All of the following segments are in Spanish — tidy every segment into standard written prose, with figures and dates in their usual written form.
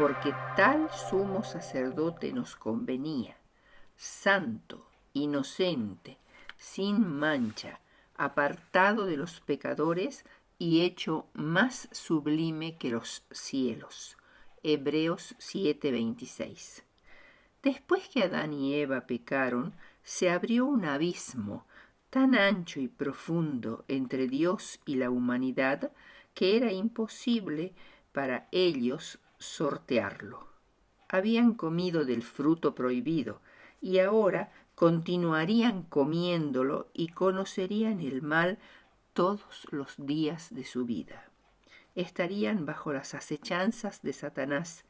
porque tal sumo sacerdote nos convenía, santo, inocente, sin mancha, apartado de los pecadores y hecho más sublime que los cielos. Hebreos 7:26. Después que Adán y Eva pecaron, se abrió un abismo tan ancho y profundo entre Dios y la humanidad que era imposible para ellos sortearlo. Habían comido del fruto prohibido y ahora continuarían comiéndolo y conocerían el mal todos los días de su vida. Estarían bajo las acechanzas de Satanás,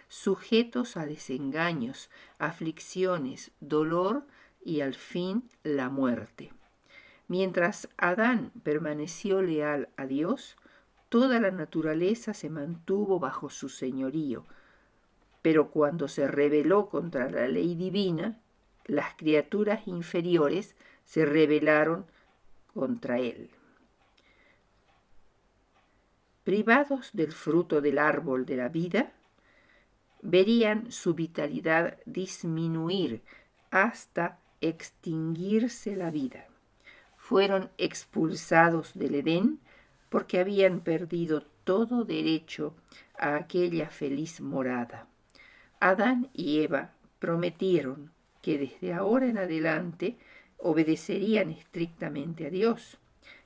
sujetos a desengaños, aflicciones, dolor y al fin la muerte. Mientras Adán permaneció leal a Dios, toda la naturaleza se mantuvo bajo su señorío, pero cuando se rebeló contra la ley divina, las criaturas inferiores se rebelaron contra él. Privados del fruto del árbol de la vida, verían su vitalidad disminuir hasta extinguirse la vida. Fueron expulsados del Edén porque habían perdido todo derecho a aquella feliz morada. Adán y Eva prometieron que desde ahora en adelante obedecerían estrictamente a Dios,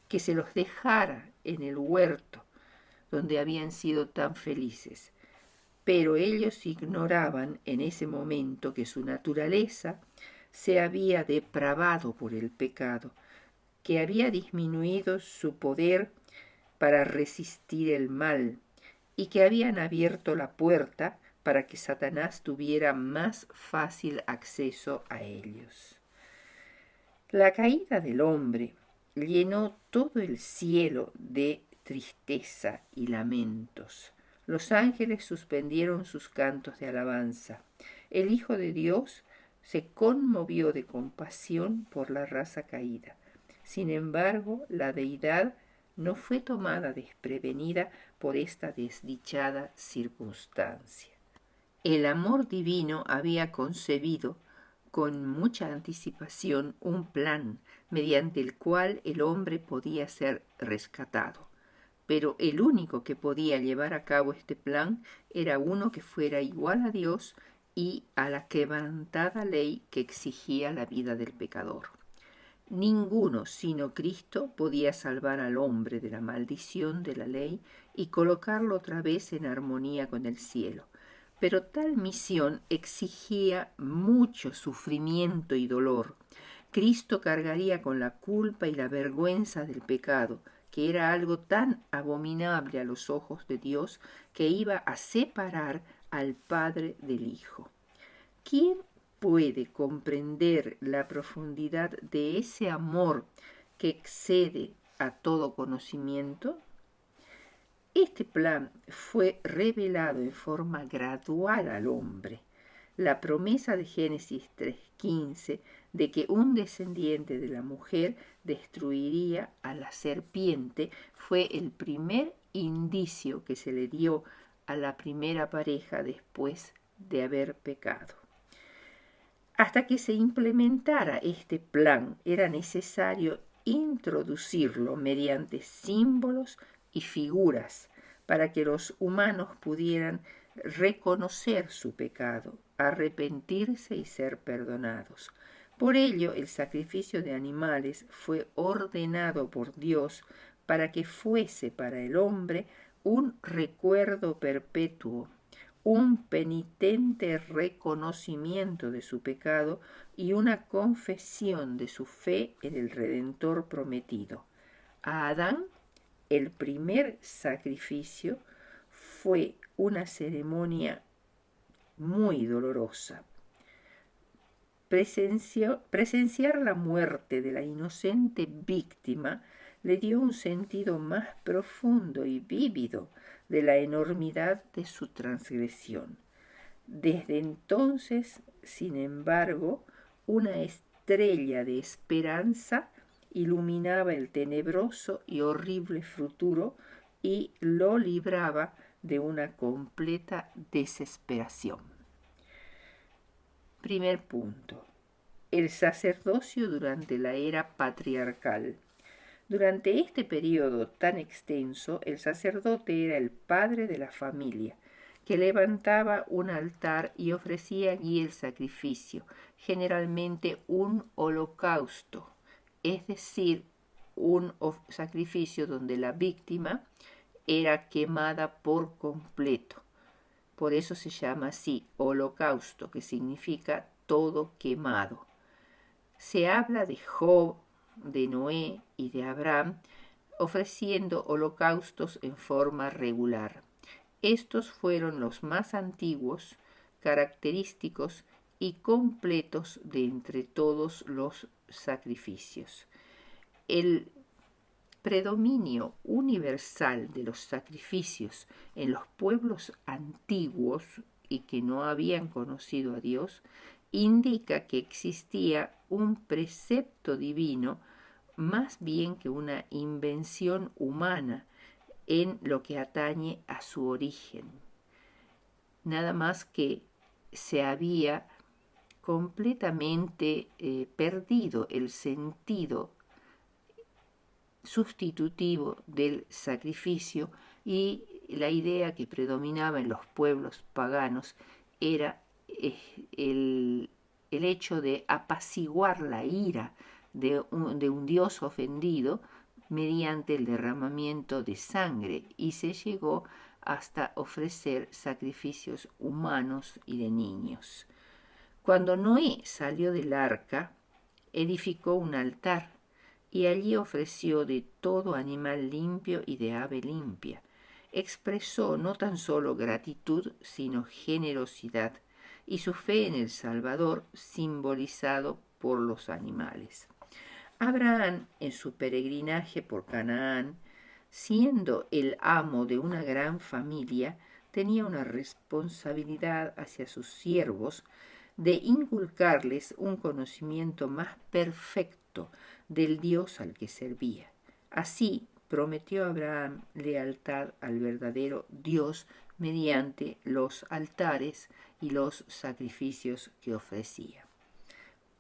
que se los dejara en el huerto donde habían sido tan felices. Pero ellos ignoraban en ese momento que su naturaleza se había depravado por el pecado, que había disminuido su poder para resistir el mal y que habían abierto la puerta para que Satanás tuviera más fácil acceso a ellos. La caída del hombre llenó todo el cielo de tristeza y lamentos. Los ángeles suspendieron sus cantos de alabanza. El Hijo de Dios se conmovió de compasión por la raza caída. Sin embargo, la deidad no fue tomada desprevenida por esta desdichada circunstancia. El amor divino había concebido con mucha anticipación un plan mediante el cual el hombre podía ser rescatado. Pero el único que podía llevar a cabo este plan era uno que fuera igual a Dios y a la quebrantada ley que exigía la vida del pecador. Ninguno sino Cristo podía salvar al hombre de la maldición de la ley y colocarlo otra vez en armonía con el cielo. Pero tal misión exigía mucho sufrimiento y dolor. Cristo cargaría con la culpa y la vergüenza del pecado, que era algo tan abominable a los ojos de Dios que iba a separar al Padre del Hijo. ¿Quién puede comprender la profundidad de ese amor que excede a todo conocimiento? Este plan fue revelado en forma gradual al hombre. La promesa de Génesis 3:15 de que un descendiente de la mujer destruiría a la serpiente fue el primer indicio que se le dio a la primera pareja después de haber pecado. Hasta que se implementara este plan era necesario introducirlo mediante símbolos y figuras para que los humanos pudieran reconocer su pecado, arrepentirse y ser perdonados. Por ello, el sacrificio de animales fue ordenado por Dios para que fuese para el hombre un recuerdo perpetuo, un penitente reconocimiento de su pecado y una confesión de su fe en el Redentor prometido. A Adán, el primer sacrificio fue una ceremonia muy dolorosa. Presenciar la muerte de la inocente víctima le dio un sentido más profundo y vívido de la enormidad de su transgresión. Desde entonces, sin embargo, una estrella de esperanza iluminaba el tenebroso y horrible futuro y lo libraba de una completa desesperación. Primer punto. El sacerdocio durante la era patriarcal. Durante este periodo tan extenso, el sacerdote era el padre de la familia, que levantaba un altar y ofrecía allí el sacrificio, generalmente un holocausto, es decir, un sacrificio donde la víctima era quemada por completo. Por eso se llama así holocausto, que significa todo quemado. Se habla de Job, de Noé y de Abraham ofreciendo holocaustos en forma regular. Estos fueron los más antiguos, característicos y completos de entre todos los sacrificios. El predominio universal de los sacrificios en los pueblos antiguos y que no habían conocido a Dios indica que existía un precepto divino más bien que una invención humana en lo que atañe a su origen. Nada más que se había completamente perdido el sentido sustitutivo del sacrificio y la idea que predominaba en los pueblos paganos era el hecho de apaciguar la ira de un dios ofendido mediante el derramamiento de sangre, y se llegó hasta ofrecer sacrificios humanos y de niños. Cuando Noé salió del arca, edificó un altar y allí ofreció de todo animal limpio y de ave limpia. Expresó no tan solo gratitud, sino generosidad y su fe en el Salvador, simbolizado por los animales. Abraham, en su peregrinaje por Canaán, siendo el amo de una gran familia, tenía una responsabilidad hacia sus siervos de inculcarles un conocimiento más perfecto del Dios al que servía. Así prometió Abraham lealtad al verdadero Dios mediante los altares y los sacrificios que ofrecía.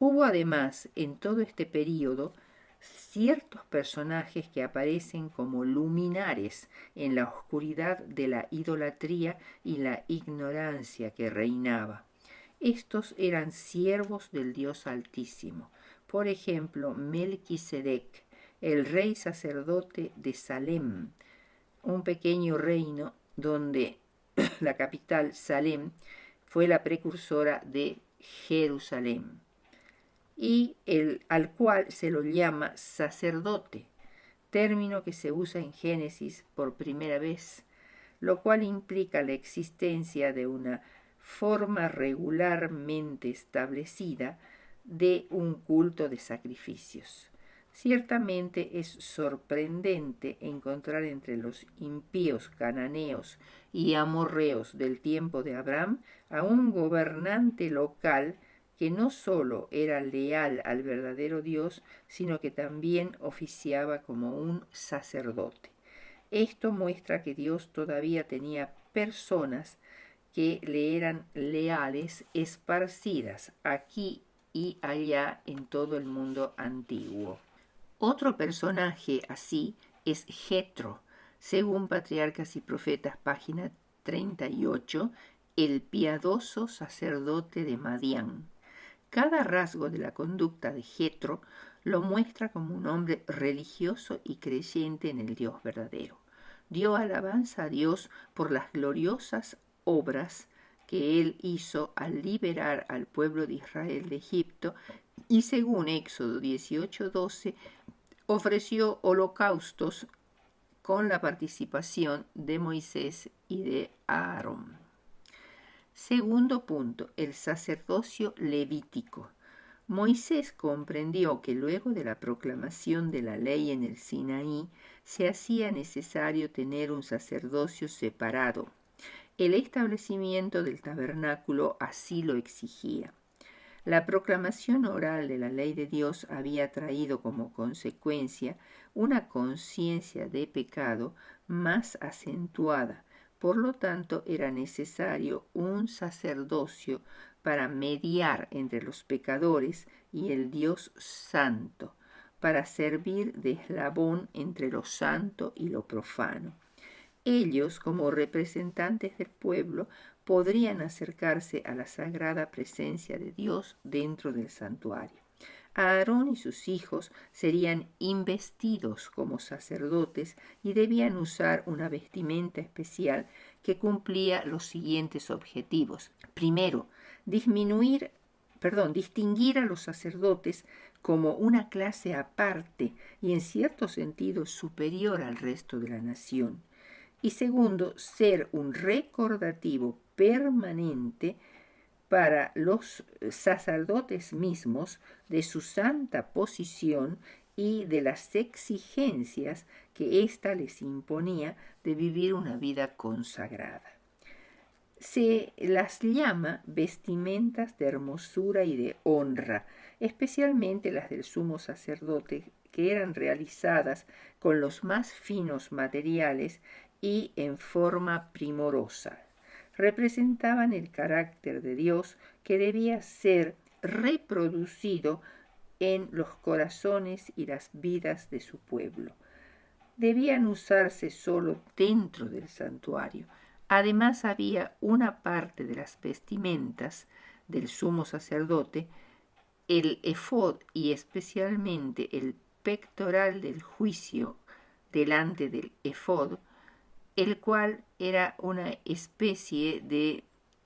Hubo además en todo este período ciertos personajes que aparecen como luminares en la oscuridad de la idolatría y la ignorancia que reinaba. Estos eran siervos del Dios Altísimo. Por ejemplo, Melquisedec, el rey sacerdote de Salem, un pequeño reino donde la capital, Salem, fue la precursora de Jerusalén, y al cual se lo llama sacerdote, término que se usa en Génesis por primera vez, lo cual implica la existencia de una forma regularmente establecida de un culto de sacrificios. Ciertamente es sorprendente encontrar entre los impíos cananeos y amorreos del tiempo de Abraham a un gobernante local que no solo era leal al verdadero Dios, sino que también oficiaba como un sacerdote. Esto muestra que Dios todavía tenía personas que le eran leales, esparcidas aquí y allá en todo el mundo antiguo. Otro personaje así es Jetro, según Patriarcas y Profetas, página 38, el piadoso sacerdote de Madián. Cada rasgo de la conducta de Jetro lo muestra como un hombre religioso y creyente en el Dios verdadero. Dio alabanza a Dios por las gloriosas obras que él hizo al liberar al pueblo de Israel de Egipto, y según Éxodo 18:12 ofreció holocaustos con la participación de Moisés y de Aarón. Segundo punto, el sacerdocio levítico. Moisés comprendió que luego de la proclamación de la ley en el Sinaí se hacía necesario tener un sacerdocio separado. El establecimiento del tabernáculo así lo exigía. La proclamación oral de la ley de Dios había traído como consecuencia una conciencia de pecado más acentuada, Por lo tanto, era necesario un sacerdocio para mediar entre los pecadores y el Dios santo, para servir de eslabón entre lo santo y lo profano. Ellos, como representantes del pueblo, podrían acercarse a la sagrada presencia de Dios dentro del santuario. Aarón y sus hijos serían investidos como sacerdotes y debían usar una vestimenta especial que cumplía los siguientes objetivos. Primero, distinguir a los sacerdotes como una clase aparte y en cierto sentido superior al resto de la nación. Y segundo, ser un recordativo permanente para los sacerdotes mismos de su santa posición y de las exigencias que ésta les imponía de vivir una vida consagrada. Se las llama vestimentas de hermosura y de honra, especialmente las del sumo sacerdote, que eran realizadas con los más finos materiales y en forma primorosa. Representaban el carácter de Dios que debía ser reproducido en los corazones y las vidas de su pueblo. Debían usarse solo dentro del santuario. Además, había una parte de las vestimentas del sumo sacerdote, el efod y especialmente el pectoral del juicio delante del efod, el cual era una especie de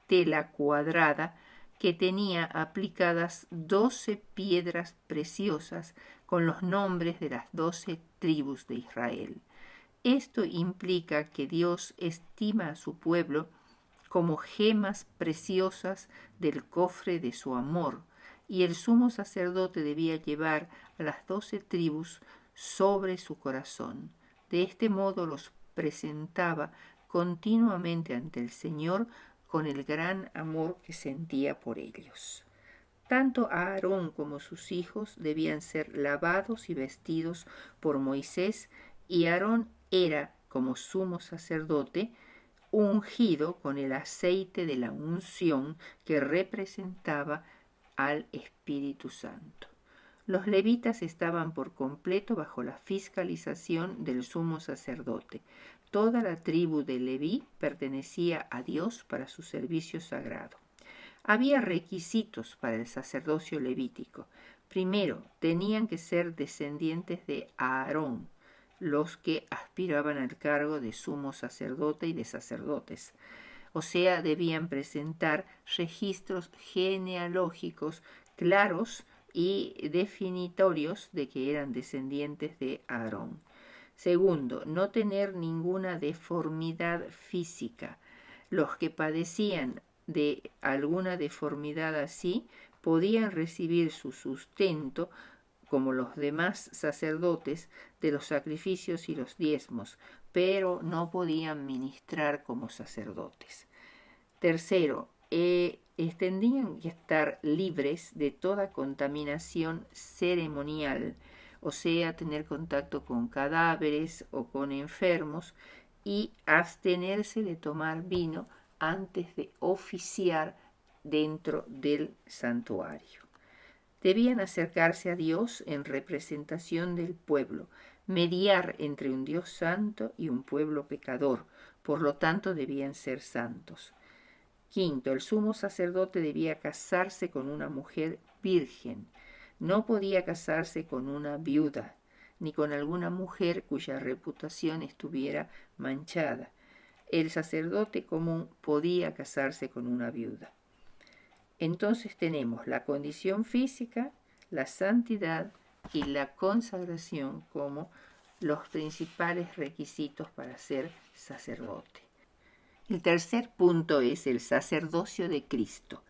tela cuadrada que tenía aplicadas 12 piedras preciosas con los nombres de las 12 tribus de Israel. Esto implica que Dios estima a su pueblo como gemas preciosas del cofre de su amor, y el sumo sacerdote debía llevar a las 12 tribus sobre su corazón. De este modo los presentaba continuamente ante el Señor con el gran amor que sentía por ellos. Tanto Aarón como sus hijos debían ser lavados y vestidos por Moisés, y Aarón era, como sumo sacerdote, ungido con el aceite de la unción que representaba al Espíritu Santo. Los levitas estaban por completo bajo la fiscalización del sumo sacerdote. Toda la tribu de Leví pertenecía a Dios para su servicio sagrado. Había requisitos para el sacerdocio levítico. Primero, tenían que ser descendientes de Aarón, los que aspiraban al cargo de sumo sacerdote y de sacerdotes. O sea, debían presentar registros genealógicos claros y definitorios de que eran descendientes de Aarón. Segundo, no tener ninguna deformidad física. Los que padecían de alguna deformidad así podían recibir su sustento, como los demás sacerdotes, de los sacrificios y los diezmos, pero no podían ministrar como sacerdotes. Tercero, tendrían que estar libres de toda contaminación ceremonial, o sea, tener contacto con cadáveres o con enfermos, y abstenerse de tomar vino antes de oficiar dentro del santuario. Debían acercarse a Dios en representación del pueblo, mediar entre un Dios santo y un pueblo pecador, por lo tanto debían ser santos. Quinto, el sumo sacerdote debía casarse con una mujer virgen. No podía casarse con una viuda, ni con alguna mujer cuya reputación estuviera manchada. El sacerdote común podía casarse con una viuda. Entonces tenemos la condición física, la santidad y la consagración como los principales requisitos para ser sacerdote. El tercer punto es el sacerdocio de Cristo.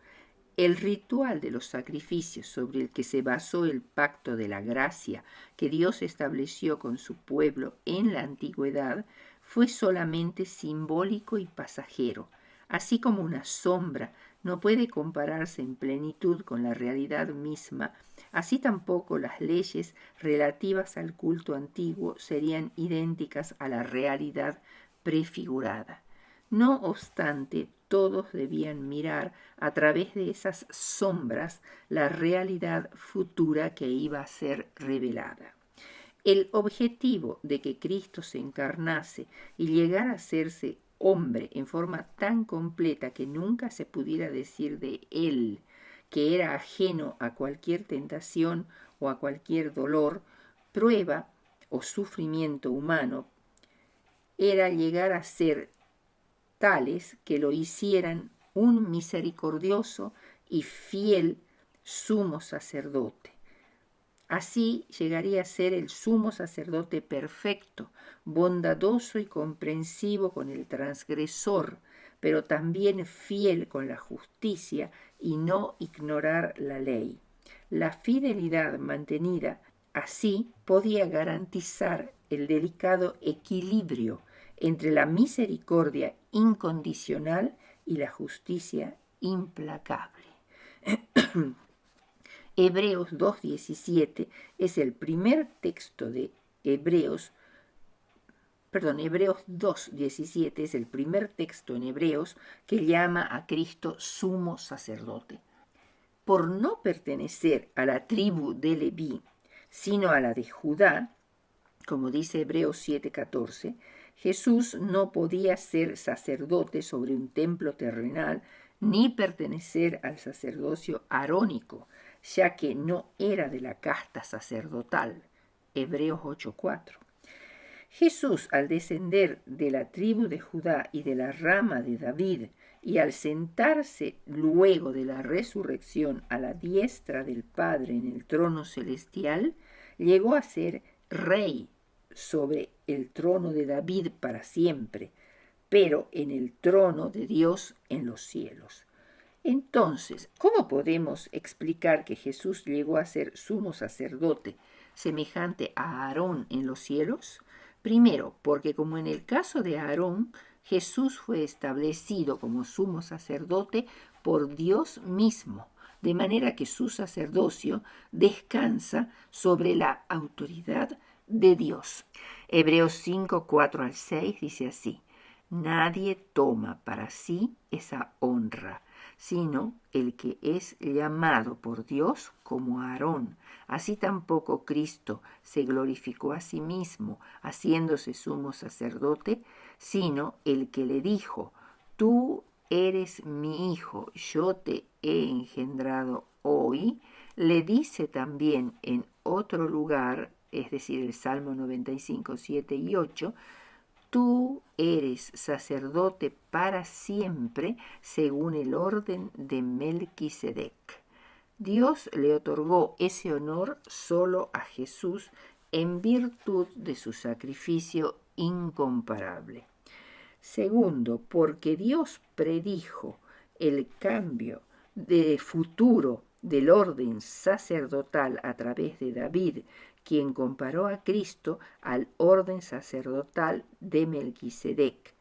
El ritual de los sacrificios sobre el que se basó el pacto de la gracia que Dios estableció con su pueblo en la antigüedad fue solamente simbólico y pasajero, así como una sombra no puede compararse en plenitud con la realidad misma, así tampoco las leyes relativas al culto antiguo serían idénticas a la realidad prefigurada. No obstante, todos debían mirar a través de esas sombras la realidad futura que iba a ser revelada. El objetivo de que Cristo se encarnase y llegara a hacerse hombre en forma tan completa que nunca se pudiera decir de él que era ajeno a cualquier tentación o a cualquier dolor, prueba o sufrimiento humano, era llegar a ser tales que lo hicieran un misericordioso y fiel sumo sacerdote. Así llegaría a ser el sumo sacerdote perfecto, bondadoso y comprensivo con el transgresor, pero también fiel con la justicia y no ignorar la ley. La fidelidad mantenida así podía garantizar el delicado equilibrio entre la misericordia incondicional y la justicia implacable. Hebreos 2:17 es el primer texto de Hebreos 2:17 es el primer texto en Hebreos que llama a Cristo sumo sacerdote. Por no pertenecer a la tribu de Leví, sino a la de Judá, como dice Hebreos 7:14, Jesús no podía ser sacerdote sobre un templo terrenal ni pertenecer al sacerdocio arónico, ya que no era de la casta sacerdotal. Hebreos 8:4. Jesús, al descender de la tribu de Judá y de la rama de David, y al sentarse luego de la resurrección a la diestra del Padre en el trono celestial, llegó a ser rey sobre el trono de David para siempre, pero en el trono de Dios en los cielos. Entonces, ¿cómo podemos explicar que Jesús llegó a ser sumo sacerdote semejante a Aarón en los cielos? Primero, porque como en el caso de Aarón, Jesús fue establecido como sumo sacerdote por Dios mismo, de manera que su sacerdocio descansa sobre la autoridad de Dios. Hebreos 5:4-6 dice así: nadie toma para sí esa honra, sino el que es llamado por Dios, como Aarón. Así tampoco Cristo se glorificó a sí mismo, haciéndose sumo sacerdote, sino el que le dijo: tú eres mi hijo, yo te he engendrado hoy. Le dice también en otro lugar, es decir, el Salmo 95, 7 y 8, tú eres sacerdote para siempre según el orden de Melquisedec. Dios le otorgó ese honor solo a Jesús en virtud de su sacrificio incomparable. Segundo, porque Dios predijo el cambio de futuro del orden sacerdotal a través de David, quien comparó a Cristo al orden sacerdotal de Melquisedec.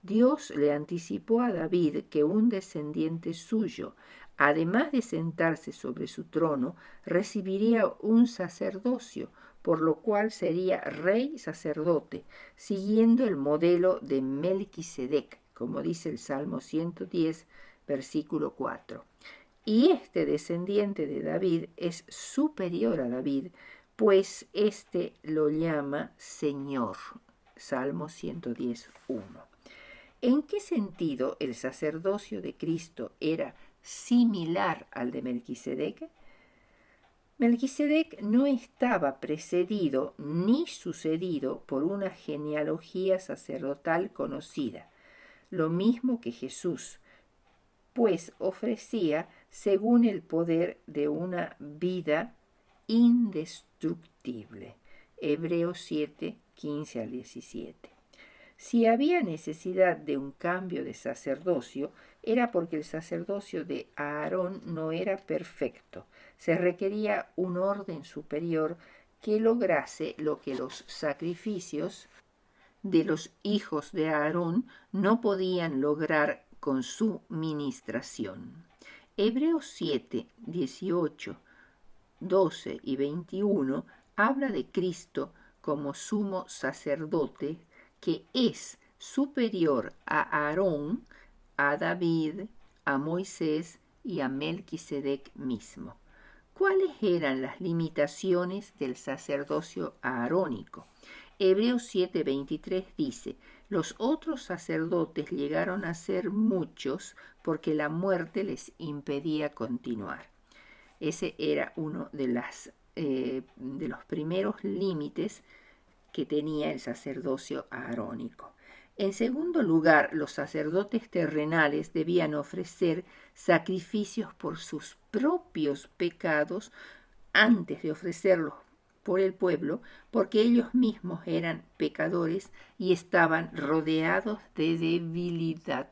Dios le anticipó a David que un descendiente suyo, además de sentarse sobre su trono, recibiría un sacerdocio, por lo cual sería rey sacerdote, siguiendo el modelo de Melquisedec, como dice el Salmo 110, versículo 4. Y este descendiente de David es superior a David, pues éste lo llama Señor. Salmo 110:1. ¿En qué sentido el sacerdocio de Cristo era similar al de Melquisedec? Melquisedec no estaba precedido ni sucedido por una genealogía sacerdotal conocida, lo mismo que Jesús, pues ofrecía según el poder de una vida indestructible. Hebreos 7, 15-17. Si había necesidad de un cambio de sacerdocio, era porque el sacerdocio de Aarón no era perfecto. Se requería un orden superior que lograse lo que los sacrificios de los hijos de Aarón no podían lograr con su ministración. Hebreos 7, 18, 12 y 21 habla de Cristo como sumo sacerdote que es superior a Aarón, a David, a Moisés y a Melquisedec mismo. ¿Cuáles eran las limitaciones del sacerdocio aarónico? Hebreos 7:23 dice: los otros sacerdotes llegaron a ser muchos porque la muerte les impedía continuar. Ese era uno de los primeros límites que tenía el sacerdocio aarónico. En segundo lugar, los sacerdotes terrenales debían ofrecer sacrificios por sus propios pecados antes de ofrecerlos por el pueblo, porque ellos mismos eran pecadores y estaban rodeados de debilidad.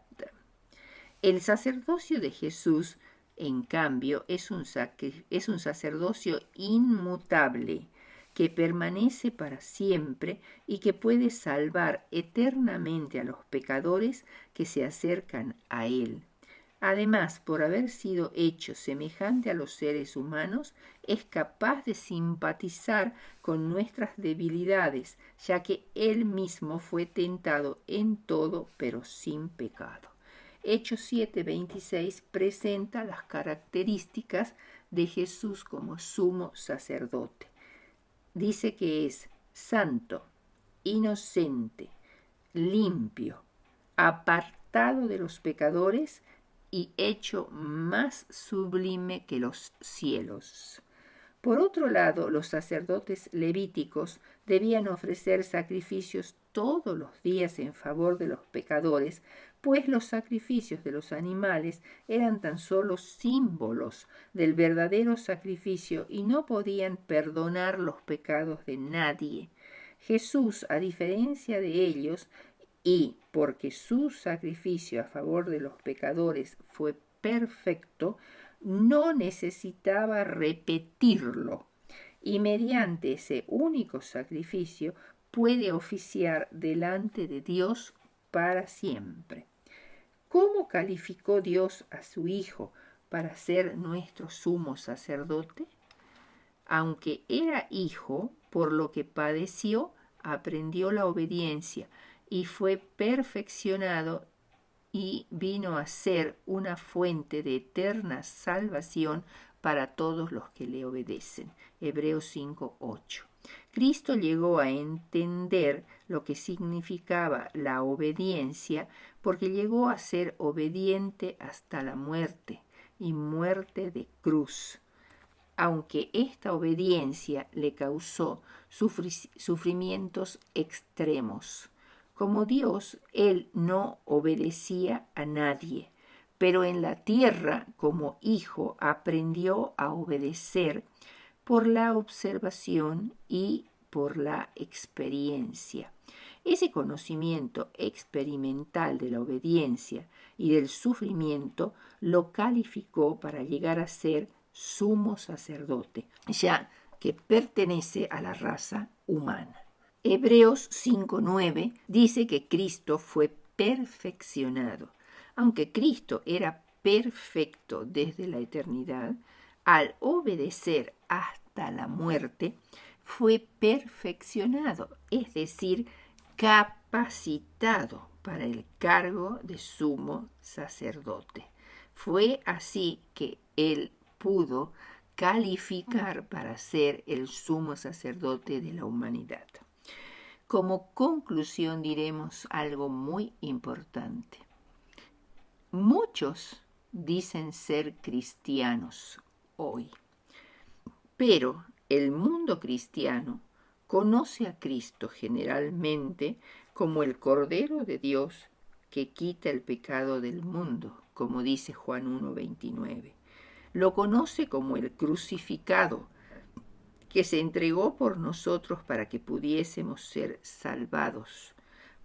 El sacerdocio de Jesús, en cambio, es un sacerdocio inmutable, que permanece para siempre y que puede salvar eternamente a los pecadores que se acercan a él. Además, por haber sido hecho semejante a los seres humanos, es capaz de simpatizar con nuestras debilidades, ya que él mismo fue tentado en todo, pero sin pecado. Hechos 7:26 presenta las características de Jesús como sumo sacerdote. Dice que es santo, inocente, limpio, apartado de los pecadores y hecho más sublime que los cielos. Por otro lado, los sacerdotes levíticos debían ofrecer sacrificios todos los días en favor de los pecadores, pues los sacrificios de los animales eran tan solo símbolos del verdadero sacrificio y no podían perdonar los pecados de nadie. Jesús, a diferencia de ellos, y porque su sacrificio a favor de los pecadores fue perfecto, no necesitaba repetirlo, y mediante ese único sacrificio puede oficiar delante de Dios para siempre. ¿Cómo calificó Dios a su Hijo para ser nuestro sumo sacerdote? Aunque era hijo, por lo que padeció, aprendió la obediencia y fue perfeccionado y vino a ser una fuente de eterna salvación para todos los que le obedecen. Hebreos 5:8. Cristo llegó a entender lo que significaba la obediencia porque llegó a ser obediente hasta la muerte y muerte de cruz. Aunque esta obediencia le causó sufrimientos extremos. Como Dios, él no obedecía a nadie, pero en la tierra, como hijo, aprendió a obedecer por la observación y por la experiencia. Ese conocimiento experimental de la obediencia y del sufrimiento lo calificó para llegar a ser sumo sacerdote, ya que pertenece a la raza humana. Hebreos 5:9 dice que Cristo fue perfeccionado. Aunque Cristo era perfecto desde la eternidad, al obedecer hasta la muerte, fue perfeccionado, es decir, capacitado para el cargo de sumo sacerdote. Fue así que él pudo calificar para ser el sumo sacerdote de la humanidad. Como conclusión diremos algo muy importante. Muchos dicen ser cristianos hoy, pero el mundo cristiano conoce a Cristo generalmente como el Cordero de Dios que quita el pecado del mundo, como dice Juan 1:29. Lo conoce como el crucificado, que se entregó por nosotros para que pudiésemos ser salvados.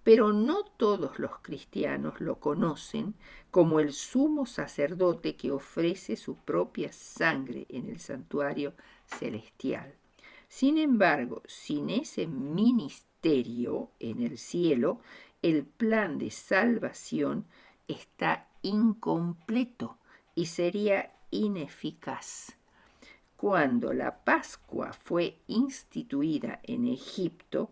Pero no todos los cristianos lo conocen como el sumo sacerdote que ofrece su propia sangre en el santuario celestial. Sin embargo, sin ese ministerio en el cielo, el plan de salvación está incompleto y sería ineficaz. Cuando la Pascua fue instituida en Egipto,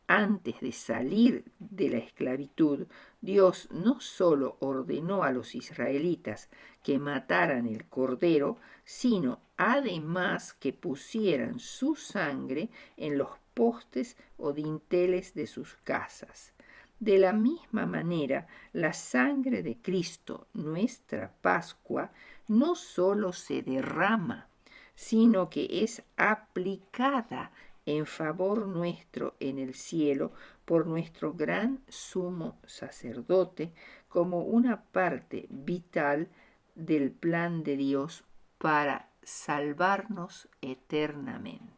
antes de salir de la esclavitud, Dios no solo ordenó a los israelitas que mataran el cordero, sino además que pusieran su sangre en los postes o dinteles de sus casas. De la misma manera, la sangre de Cristo, nuestra Pascua, no solo se derrama, sino que es aplicada en favor nuestro en el cielo por nuestro gran sumo sacerdote como una parte vital del plan de Dios para salvarnos eternamente.